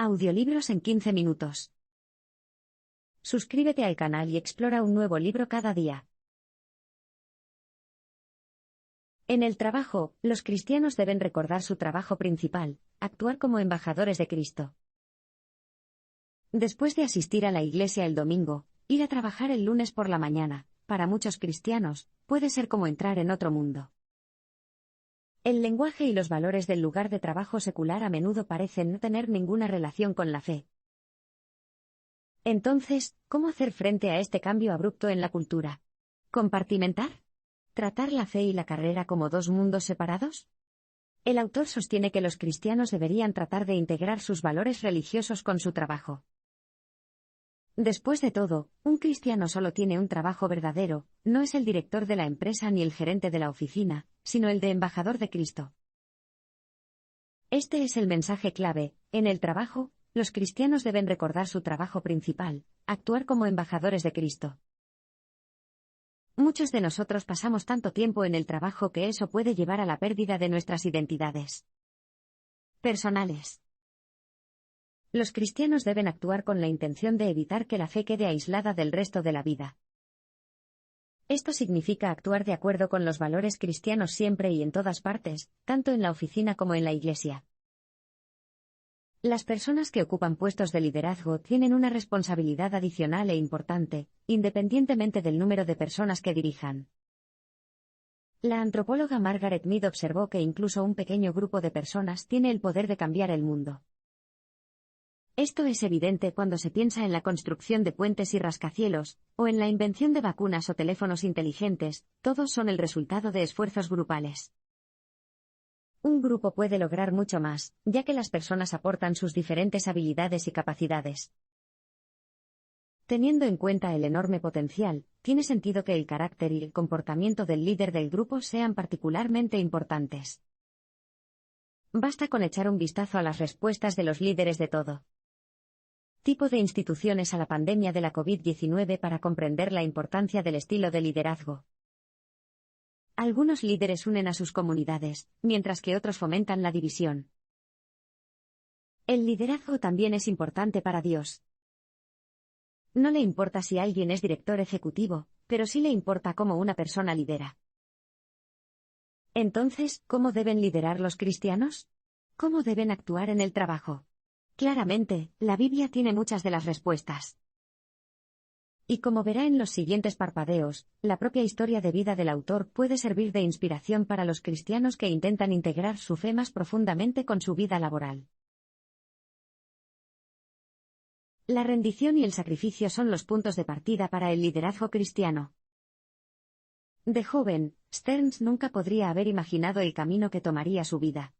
Audiolibros en 15 minutos. Suscríbete al canal y explora un nuevo libro cada día. En el trabajo, los cristianos deben recordar su trabajo principal, actuar como embajadores de Cristo. Después de asistir a la iglesia el domingo, ir a trabajar el lunes por la mañana, para muchos cristianos, puede ser como entrar en otro mundo. El lenguaje y los valores del lugar de trabajo secular a menudo parecen no tener ninguna relación con la fe. Entonces, ¿cómo hacer frente a este cambio abrupto en la cultura? ¿Compartimentar? ¿Tratar la fe y la carrera como dos mundos separados? El autor sostiene que los cristianos deberían tratar de integrar sus valores religiosos con su trabajo. Después de todo, un cristiano solo tiene un trabajo verdadero, no es el director de la empresa ni el gerente de la oficina, sino el de embajador de Cristo. Este es el mensaje clave: en el trabajo, los cristianos deben recordar su trabajo principal, actuar como embajadores de Cristo. Muchos de nosotros pasamos tanto tiempo en el trabajo que eso puede llevar a la pérdida de nuestras identidades personales. Los cristianos deben actuar con la intención de evitar que la fe quede aislada del resto de la vida. Esto significa actuar de acuerdo con los valores cristianos siempre y en todas partes, tanto en la oficina como en la iglesia. Las personas que ocupan puestos de liderazgo tienen una responsabilidad adicional e importante, independientemente del número de personas que dirijan. La antropóloga Margaret Mead observó que incluso un pequeño grupo de personas tiene el poder de cambiar el mundo. Esto es evidente cuando se piensa en la construcción de puentes y rascacielos, o en la invención de vacunas o teléfonos inteligentes, todos son el resultado de esfuerzos grupales. Un grupo puede lograr mucho más, ya que las personas aportan sus diferentes habilidades y capacidades. Teniendo en cuenta el enorme potencial, tiene sentido que el carácter y el comportamiento del líder del grupo sean particularmente importantes. Basta con echar un vistazo a las respuestas de los líderes de todo tipo de instituciones a la pandemia de la COVID-19 para comprender la importancia del estilo de liderazgo. Algunos líderes unen a sus comunidades, mientras que otros fomentan la división. El liderazgo también es importante para Dios. No le importa si alguien es director ejecutivo, pero sí le importa cómo una persona lidera. Entonces, ¿cómo deben liderar los cristianos? ¿Cómo deben actuar en el trabajo? Claramente, la Biblia tiene muchas de las respuestas. Y como verá en los siguientes parpadeos, la propia historia de vida del autor puede servir de inspiración para los cristianos que intentan integrar su fe más profundamente con su vida laboral. La rendición y el sacrificio son los puntos de partida para el liderazgo cristiano. De joven, Stearns nunca podría haber imaginado el camino que tomaría su vida.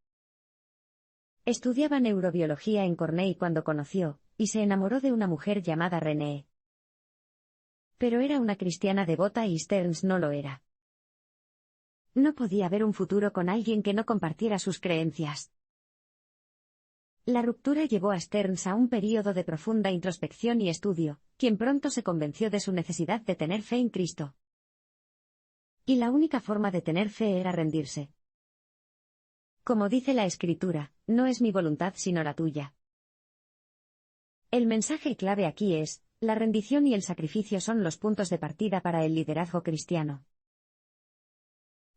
Estudiaba neurobiología en Cornell cuando conoció, y se enamoró de una mujer llamada Renee. Pero era una cristiana devota y Stearns no lo era. No podía ver un futuro con alguien que no compartiera sus creencias. La ruptura llevó a Stearns a un período de profunda introspección y estudio, quien pronto se convenció de su necesidad de tener fe en Cristo. Y la única forma de tener fe era rendirse. Como dice la Escritura, no es mi voluntad sino la tuya. El mensaje clave aquí es: la rendición y el sacrificio son los puntos de partida para el liderazgo cristiano.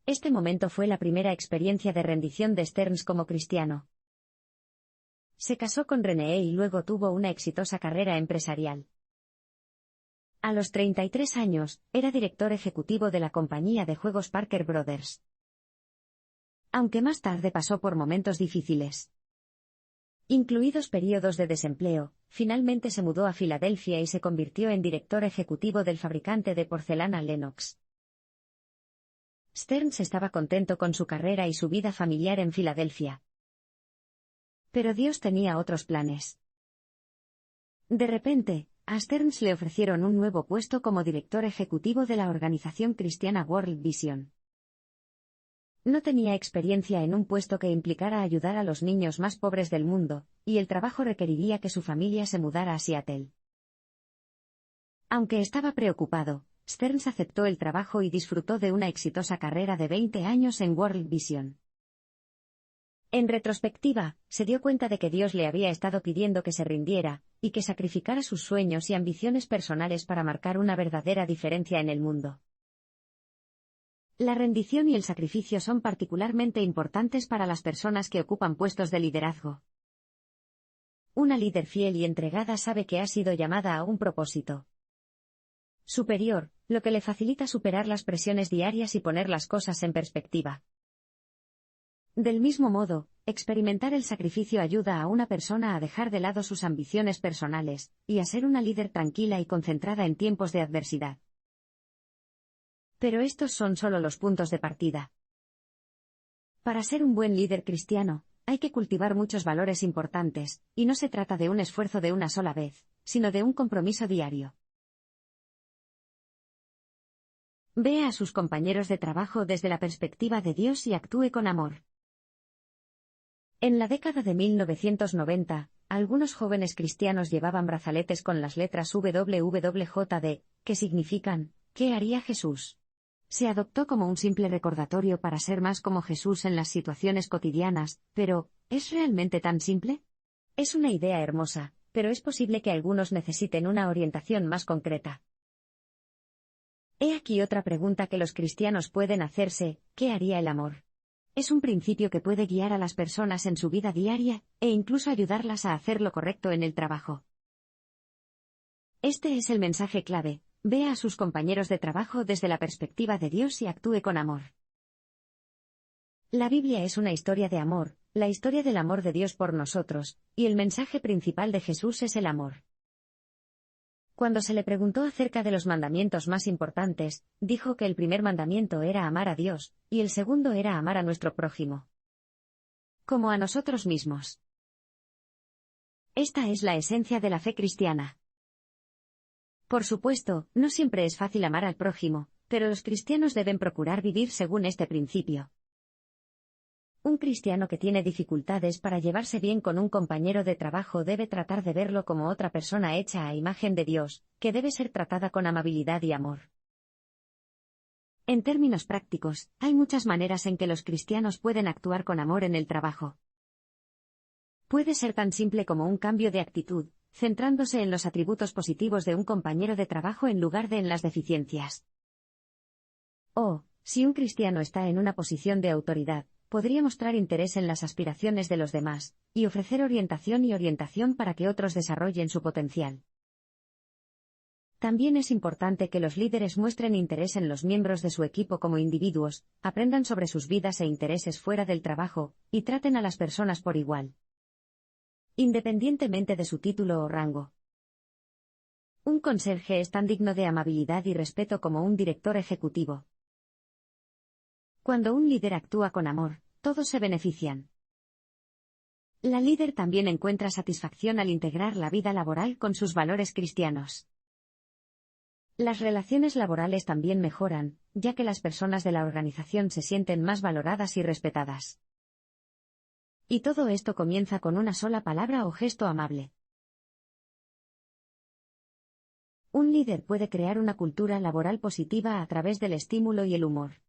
Este momento fue la primera experiencia de rendición de Stearns como cristiano. Se casó con Renee y luego tuvo una exitosa carrera empresarial. A los 33 años, era director ejecutivo de la compañía de juegos Parker Brothers. Aunque más tarde pasó por momentos difíciles, incluidos periodos de desempleo, finalmente se mudó a Filadelfia y se convirtió en director ejecutivo del fabricante de porcelana Lennox. Stearns estaba contento con su carrera y su vida familiar en Filadelfia. Pero Dios tenía otros planes. De repente, a Stearns le ofrecieron un nuevo puesto como director ejecutivo de la organización cristiana World Vision. No tenía experiencia en un puesto que implicara ayudar a los niños más pobres del mundo, y el trabajo requeriría que su familia se mudara a Seattle. Aunque estaba preocupado, Stearns aceptó el trabajo y disfrutó de una exitosa carrera de 20 años en World Vision. En retrospectiva, se dio cuenta de que Dios le había estado pidiendo que se rindiera, y que sacrificara sus sueños y ambiciones personales para marcar una verdadera diferencia en el mundo. La rendición y el sacrificio son particularmente importantes para las personas que ocupan puestos de liderazgo. Una líder fiel y entregada sabe que ha sido llamada a un propósito superior, lo que le facilita superar las presiones diarias y poner las cosas en perspectiva. Del mismo modo, experimentar el sacrificio ayuda a una persona a dejar de lado sus ambiciones personales, y a ser una líder tranquila y concentrada en tiempos de adversidad. Pero estos son solo los puntos de partida. Para ser un buen líder cristiano, hay que cultivar muchos valores importantes, y no se trata de un esfuerzo de una sola vez, sino de un compromiso diario. Vea a sus compañeros de trabajo desde la perspectiva de Dios y actúe con amor. En la década de 1990, algunos jóvenes cristianos llevaban brazaletes con las letras WWJD, que significan, ¿qué haría Jesús? Se adoptó como un simple recordatorio para ser más como Jesús en las situaciones cotidianas, pero, ¿es realmente tan simple? Es una idea hermosa, pero es posible que algunos necesiten una orientación más concreta. He aquí otra pregunta que los cristianos pueden hacerse: ¿qué haría el amor? Es un principio que puede guiar a las personas en su vida diaria, e incluso ayudarlas a hacer lo correcto en el trabajo. Este es el mensaje clave: vea a sus compañeros de trabajo desde la perspectiva de Dios y actúe con amor. La Biblia es una historia de amor, la historia del amor de Dios por nosotros, y el mensaje principal de Jesús es el amor. Cuando se le preguntó acerca de los mandamientos más importantes, dijo que el primer mandamiento era amar a Dios, y el segundo era amar a nuestro prójimo como a nosotros mismos. Esta es la esencia de la fe cristiana. Por supuesto, no siempre es fácil amar al prójimo, pero los cristianos deben procurar vivir según este principio. Un cristiano que tiene dificultades para llevarse bien con un compañero de trabajo debe tratar de verlo como otra persona hecha a imagen de Dios, que debe ser tratada con amabilidad y amor. En términos prácticos, hay muchas maneras en que los cristianos pueden actuar con amor en el trabajo. Puede ser tan simple como un cambio de actitud, centrándose en los atributos positivos de un compañero de trabajo en lugar de en las deficiencias. O, si un cristiano está en una posición de autoridad, podría mostrar interés en las aspiraciones de los demás, y ofrecer orientación para que otros desarrollen su potencial. También es importante que los líderes muestren interés en los miembros de su equipo como individuos, aprendan sobre sus vidas e intereses fuera del trabajo, y traten a las personas por igual, independientemente de su título o rango. Un conserje es tan digno de amabilidad y respeto como un director ejecutivo. Cuando un líder actúa con amor, todos se benefician. La líder también encuentra satisfacción al integrar la vida laboral con sus valores cristianos. Las relaciones laborales también mejoran, ya que las personas de la organización se sienten más valoradas y respetadas. Y todo esto comienza con una sola palabra o gesto amable. Un líder puede crear una cultura laboral positiva a través del estímulo y el humor.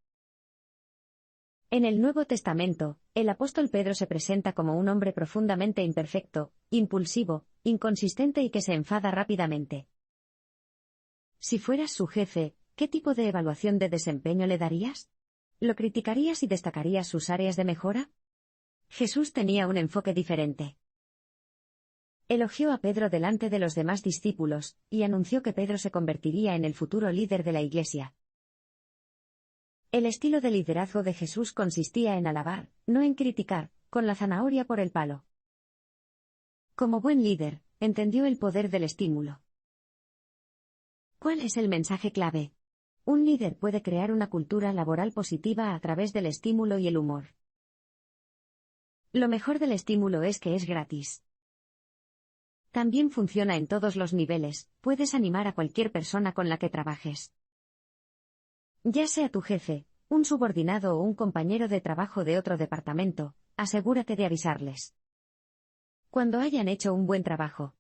En el Nuevo Testamento, el apóstol Pedro se presenta como un hombre profundamente imperfecto, impulsivo, inconsistente y que se enfada rápidamente. Si fueras su jefe, ¿qué tipo de evaluación de desempeño le darías? ¿Lo criticarías y destacarías sus áreas de mejora? Jesús tenía un enfoque diferente. Elogió a Pedro delante de los demás discípulos, y anunció que Pedro se convertiría en el futuro líder de la Iglesia. El estilo de liderazgo de Jesús consistía en alabar, no en criticar, con la zanahoria por el palo. Como buen líder, entendió el poder del estímulo. ¿Cuál es el mensaje clave? Un líder puede crear una cultura laboral positiva a través del estímulo y el humor. Lo mejor del estímulo es que es gratis. También funciona en todos los niveles, puedes animar a cualquier persona con la que trabajes. Ya sea tu jefe, un subordinado o un compañero de trabajo de otro departamento, asegúrate de avisarles cuando hayan hecho un buen trabajo.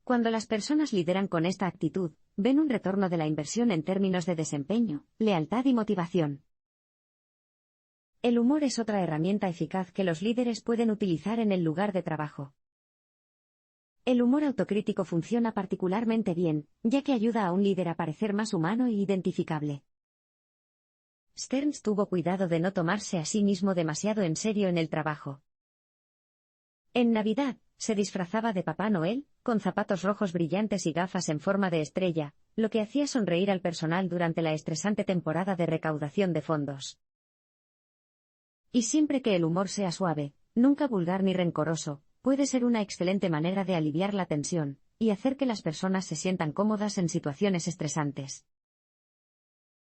Cuando las personas lideran con esta actitud, ven un retorno de la inversión en términos de desempeño, lealtad y motivación. El humor es otra herramienta eficaz que los líderes pueden utilizar en el lugar de trabajo. El humor autocrítico funciona particularmente bien, ya que ayuda a un líder a parecer más humano e identificable. Stearns tuvo cuidado de no tomarse a sí mismo demasiado en serio en el trabajo. En Navidad, se disfrazaba de Papá Noel, con zapatos rojos brillantes y gafas en forma de estrella, lo que hacía sonreír al personal durante la estresante temporada de recaudación de fondos. Y siempre que el humor sea suave, nunca vulgar ni rencoroso, puede ser una excelente manera de aliviar la tensión y hacer que las personas se sientan cómodas en situaciones estresantes.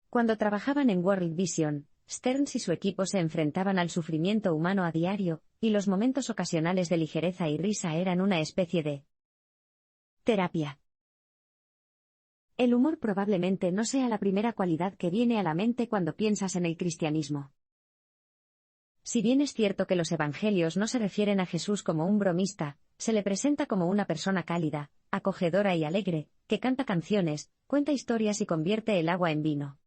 Cuando trabajaban en World Vision, Stearns y su equipo se enfrentaban al sufrimiento humano a diario, y los momentos ocasionales de ligereza y risa eran una especie de terapia. El humor probablemente no sea la primera cualidad que viene a la mente cuando piensas en el cristianismo. Si bien es cierto que los evangelios no se refieren a Jesús como un bromista, se le presenta como una persona cálida, acogedora y alegre, que canta canciones, cuenta historias y convierte el agua en vino.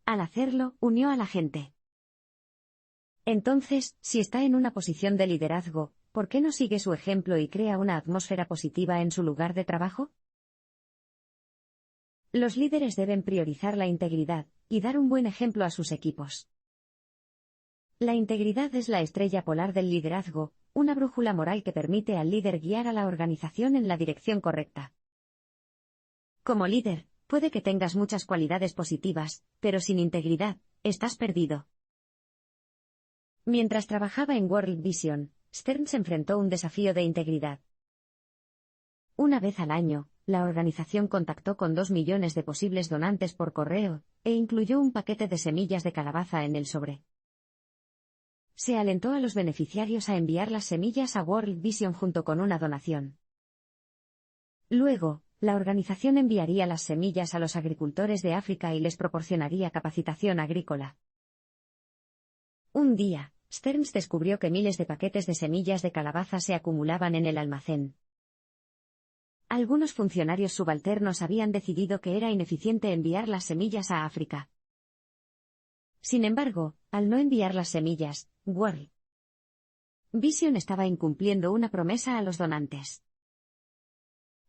Al hacerlo, unió a la gente. Entonces, si está en una posición de liderazgo, ¿por qué no sigue su ejemplo y crea una atmósfera positiva en su lugar de trabajo? Los líderes deben priorizar la integridad y dar un buen ejemplo a sus equipos. La integridad es la estrella polar del liderazgo, una brújula moral que permite al líder guiar a la organización en la dirección correcta. Como líder, puede que tengas muchas cualidades positivas, pero sin integridad, estás perdido. Mientras trabajaba en World Vision, Stearns enfrentó un desafío de integridad. Una vez al año, la organización contactó con 2 millones de posibles donantes por correo, e incluyó un paquete de semillas de calabaza en el sobre. Se alentó a los beneficiarios a enviar las semillas a World Vision junto con una donación. Luego, la organización enviaría las semillas a los agricultores de África y les proporcionaría capacitación agrícola. Un día, Stearns descubrió que miles de paquetes de semillas de calabaza se acumulaban en el almacén. Algunos funcionarios subalternos habían decidido que era ineficiente enviar las semillas a África. Sin embargo, al no enviar las semillas, World Vision estaba incumpliendo una promesa a los donantes.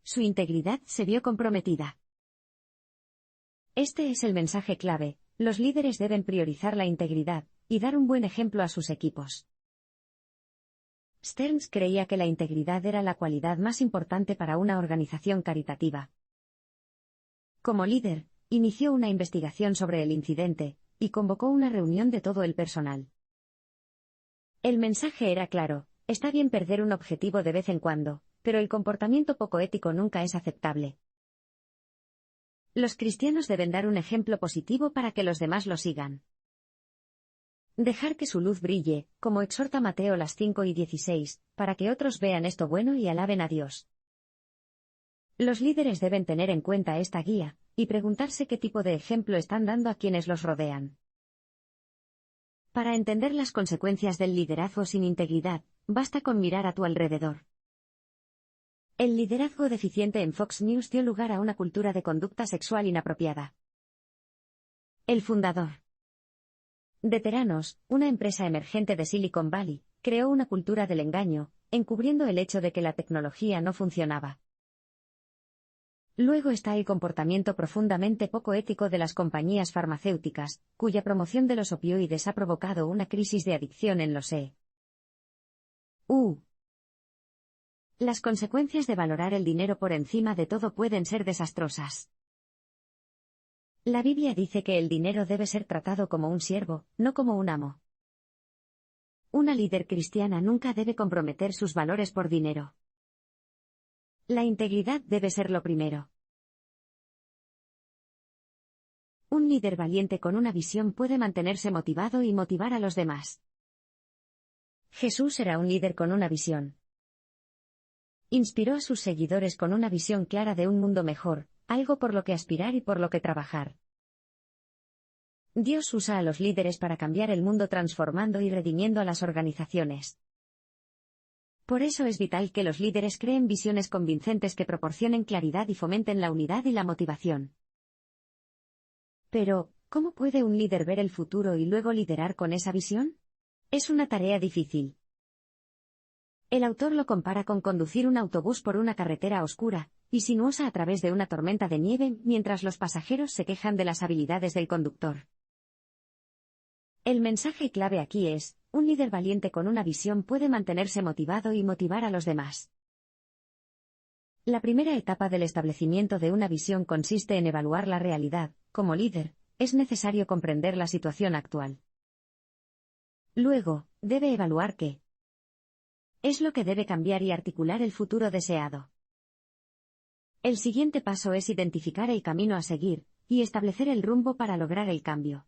Su integridad se vio comprometida. Este es el mensaje clave: los líderes deben priorizar la integridad y dar un buen ejemplo a sus equipos. Stearns creía que la integridad era la cualidad más importante para una organización caritativa. Como líder, inició una investigación sobre el incidente y convocó una reunión de todo el personal. El mensaje era claro: está bien perder un objetivo de vez en cuando, pero el comportamiento poco ético nunca es aceptable. Los cristianos deben dar un ejemplo positivo para que los demás lo sigan. Dejar que su luz brille, como exhorta Mateo 5:16, para que otros vean esto bueno y alaben a Dios. Los líderes deben tener en cuenta esta guía y preguntarse qué tipo de ejemplo están dando a quienes los rodean. Para entender las consecuencias del liderazgo sin integridad, basta con mirar a tu alrededor. El liderazgo deficiente en Fox News dio lugar a una cultura de conducta sexual inapropiada. El fundador de Theranos, una empresa emergente de Silicon Valley, creó una cultura del engaño, encubriendo el hecho de que la tecnología no funcionaba. Luego está el comportamiento profundamente poco ético de las compañías farmacéuticas, cuya promoción de los opioides ha provocado una crisis de adicción en los EU. Las consecuencias de valorar el dinero por encima de todo pueden ser desastrosas. La Biblia dice que el dinero debe ser tratado como un siervo, no como un amo. Una líder cristiana nunca debe comprometer sus valores por dinero. La integridad debe ser lo primero. Un líder valiente con una visión puede mantenerse motivado y motivar a los demás. Jesús era un líder con una visión. Inspiró a sus seguidores con una visión clara de un mundo mejor, algo por lo que aspirar y por lo que trabajar. Dios usa a los líderes para cambiar el mundo transformando y redimiendo a las organizaciones. Por eso es vital que los líderes creen visiones convincentes que proporcionen claridad y fomenten la unidad y la motivación. Pero, ¿Cómo puede un líder ver el futuro y luego liderar con esa visión? Es una tarea difícil. El autor lo compara con conducir un autobús por una carretera oscura y sinuosa a través de una tormenta de nieve mientras los pasajeros se quejan de las habilidades del conductor. El mensaje clave aquí es, un líder valiente con una visión puede mantenerse motivado y motivar a los demás. La primera etapa del establecimiento de una visión consiste en evaluar la realidad. Como líder, es necesario comprender la situación actual. Luego, debe evaluar qué es lo que debe cambiar y articular el futuro deseado. El siguiente paso es identificar el camino a seguir y establecer el rumbo para lograr el cambio.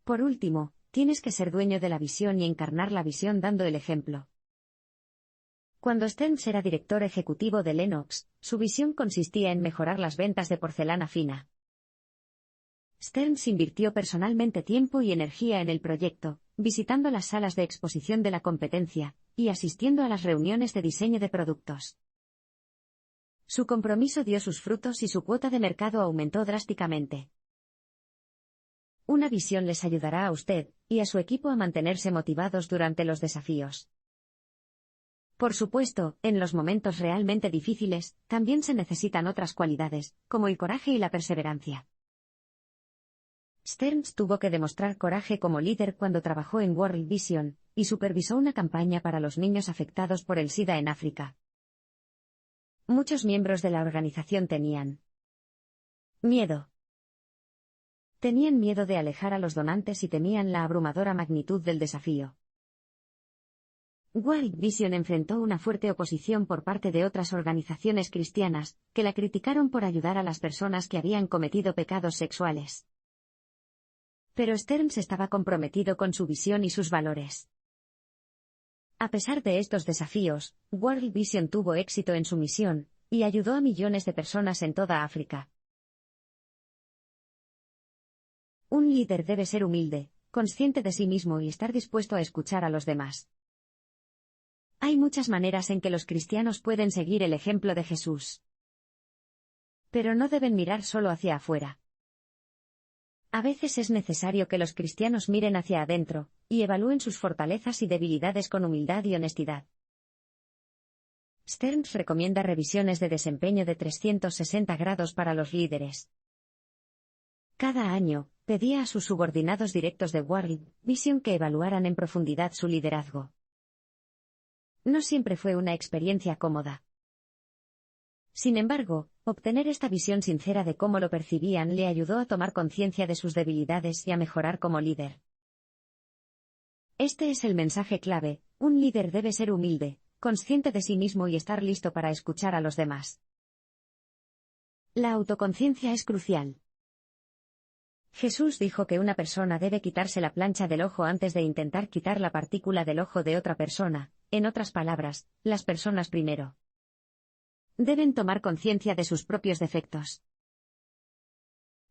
Por último, tienes que ser dueño de la visión y encarnar la visión dando el ejemplo. Cuando Stearns era director ejecutivo de Lennox, su visión consistía en mejorar las ventas de porcelana fina. Stearns invirtió personalmente tiempo y energía en el proyecto, visitando las salas de exposición de la competencia y asistiendo a las reuniones de diseño de productos. Su compromiso dio sus frutos y su cuota de mercado aumentó drásticamente. Una visión les ayudará a usted y a su equipo a mantenerse motivados durante los desafíos. Por supuesto, en los momentos realmente difíciles, también se necesitan otras cualidades, como el coraje y la perseverancia. Stearns tuvo que demostrar coraje como líder cuando trabajó en World Vision y supervisó una campaña para los niños afectados por el SIDA en África. Muchos miembros de la organización tenían miedo. Tenían miedo de alejar a los donantes y temían la abrumadora magnitud del desafío. World Vision enfrentó una fuerte oposición por parte de otras organizaciones cristianas, que la criticaron por ayudar a las personas que habían cometido pecados sexuales. Pero Stearns estaba comprometido con su visión y sus valores. A pesar de estos desafíos, World Vision tuvo éxito en su misión, y ayudó a millones de personas en toda África. Un líder debe ser humilde, consciente de sí mismo y estar dispuesto a escuchar a los demás. Hay muchas maneras en que los cristianos pueden seguir el ejemplo de Jesús. Pero no deben mirar solo hacia afuera. A veces es necesario que los cristianos miren hacia adentro, y evalúen sus fortalezas y debilidades con humildad y honestidad. Stearns recomienda revisiones de desempeño de 360 grados para los líderes. Cada año, pedía a sus subordinados directos de World Vision que evaluaran en profundidad su liderazgo. No siempre fue una experiencia cómoda. Sin embargo, obtener esta visión sincera de cómo lo percibían le ayudó a tomar conciencia de sus debilidades y a mejorar como líder. Este es el mensaje clave: un líder debe ser humilde, consciente de sí mismo y estar listo para escuchar a los demás. La autoconciencia es crucial. Jesús dijo que una persona debe quitarse la plancha del ojo antes de intentar quitar la partícula del ojo de otra persona. En otras palabras, las personas primero deben tomar conciencia de sus propios defectos.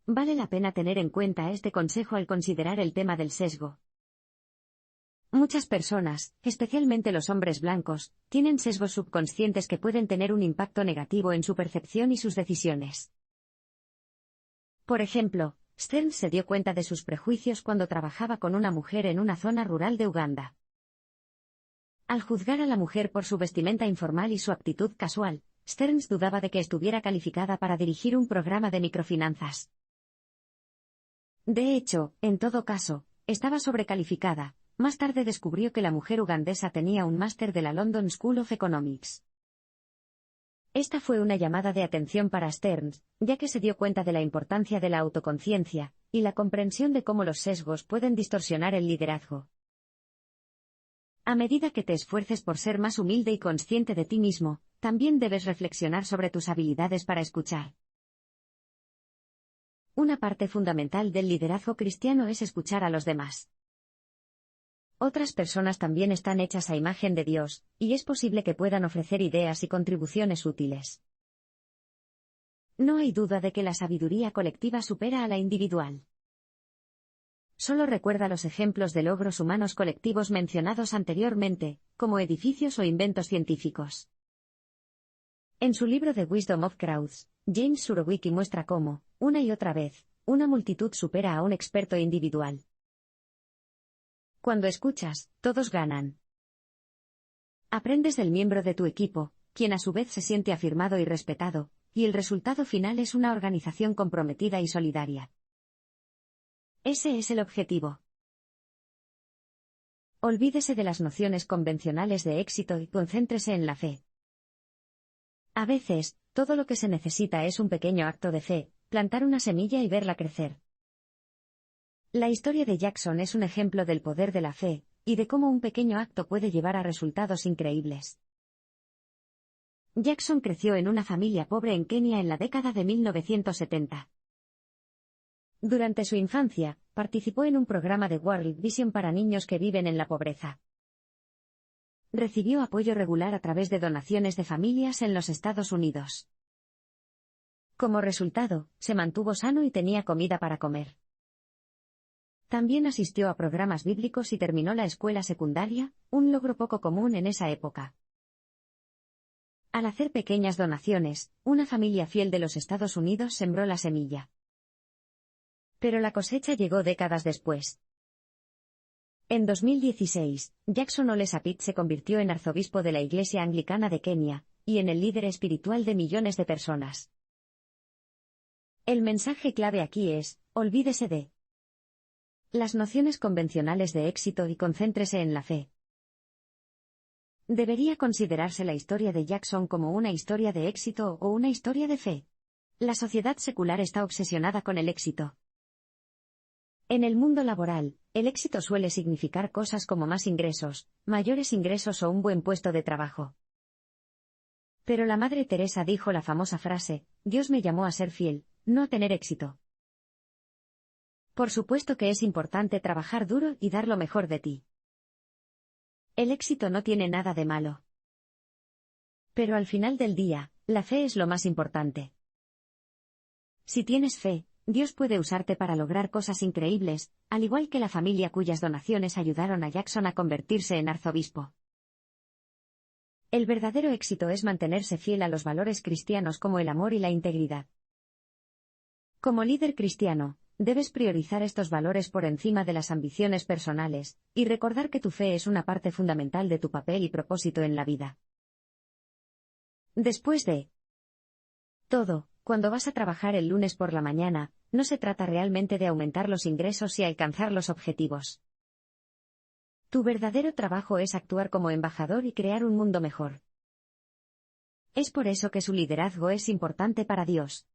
Vale la pena tener en cuenta este consejo al considerar el tema del sesgo. Muchas personas, especialmente los hombres blancos, tienen sesgos subconscientes que pueden tener un impacto negativo en su percepción y sus decisiones. Por ejemplo, Stearns se dio cuenta de sus prejuicios cuando trabajaba con una mujer en una zona rural de Uganda. Al juzgar a la mujer por su vestimenta informal y su actitud casual, Stearns dudaba de que estuviera calificada para dirigir un programa de microfinanzas. De hecho, en todo caso, estaba sobrecalificada. Más tarde descubrió que la mujer ugandesa tenía un máster de la London School of Economics. Esta fue una llamada de atención para Stearns, ya que se dio cuenta de la importancia de la autoconciencia y la comprensión de cómo los sesgos pueden distorsionar el liderazgo. A medida que te esfuerces por ser más humilde y consciente de ti mismo, también debes reflexionar sobre tus habilidades para escuchar. Una parte fundamental del liderazgo cristiano es escuchar a los demás. Otras personas también están hechas a imagen de Dios, y es posible que puedan ofrecer ideas y contribuciones útiles. No hay duda de que la sabiduría colectiva supera a la individual. Solo recuerda los ejemplos de logros humanos colectivos mencionados anteriormente, como edificios o inventos científicos. En su libro The Wisdom of Crowds, James Surowiecki muestra cómo, una y otra vez, una multitud supera a un experto individual. Cuando escuchas, todos ganan. Aprendes del miembro de tu equipo, quien a su vez se siente afirmado y respetado, y el resultado final es una organización comprometida y solidaria. Ese es el objetivo. Olvídese de las nociones convencionales de éxito y concéntrese en la fe. A veces, todo lo que se necesita es un pequeño acto de fe, plantar una semilla y verla crecer. La historia de Jackson es un ejemplo del poder de la fe, y de cómo un pequeño acto puede llevar a resultados increíbles. Jackson creció en una familia pobre en Kenia en la década de 1970. Durante su infancia, participó en un programa de World Vision para niños que viven en la pobreza. Recibió apoyo regular a través de donaciones de familias en los Estados Unidos. Como resultado, se mantuvo sano y tenía comida para comer. También asistió a programas bíblicos y terminó la escuela secundaria, un logro poco común en esa época. Al hacer pequeñas donaciones, una familia fiel de los Estados Unidos sembró la semilla. Pero la cosecha llegó décadas después. En 2016, Jackson Ole Sapit se convirtió en arzobispo de la Iglesia Anglicana de Kenia, y en el líder espiritual de millones de personas. El mensaje clave aquí es, olvídese de las nociones convencionales de éxito y concéntrese en la fe. ¿Debería considerarse la historia de Jackson como una historia de éxito o una historia de fe? La sociedad secular está obsesionada con el éxito. En el mundo laboral, el éxito suele significar cosas como más ingresos, mayores ingresos o un buen puesto de trabajo. Pero la Madre Teresa dijo la famosa frase, Dios me llamó a ser fiel, no a tener éxito. Por supuesto que es importante trabajar duro y dar lo mejor de ti. El éxito no tiene nada de malo. Pero al final del día, la fe es lo más importante. Si tienes fe, Dios puede usarte para lograr cosas increíbles, al igual que la familia cuyas donaciones ayudaron a Jackson a convertirse en arzobispo. El verdadero éxito es mantenerse fiel a los valores cristianos como el amor y la integridad. Como líder cristiano, debes priorizar estos valores por encima de las ambiciones personales, y recordar que tu fe es una parte fundamental de tu papel y propósito en la vida. Después de todo, cuando vas a trabajar el lunes por la mañana, no se trata realmente de aumentar los ingresos y alcanzar los objetivos. Tu verdadero trabajo es actuar como embajador y crear un mundo mejor. Es por eso que su liderazgo es importante para Dios.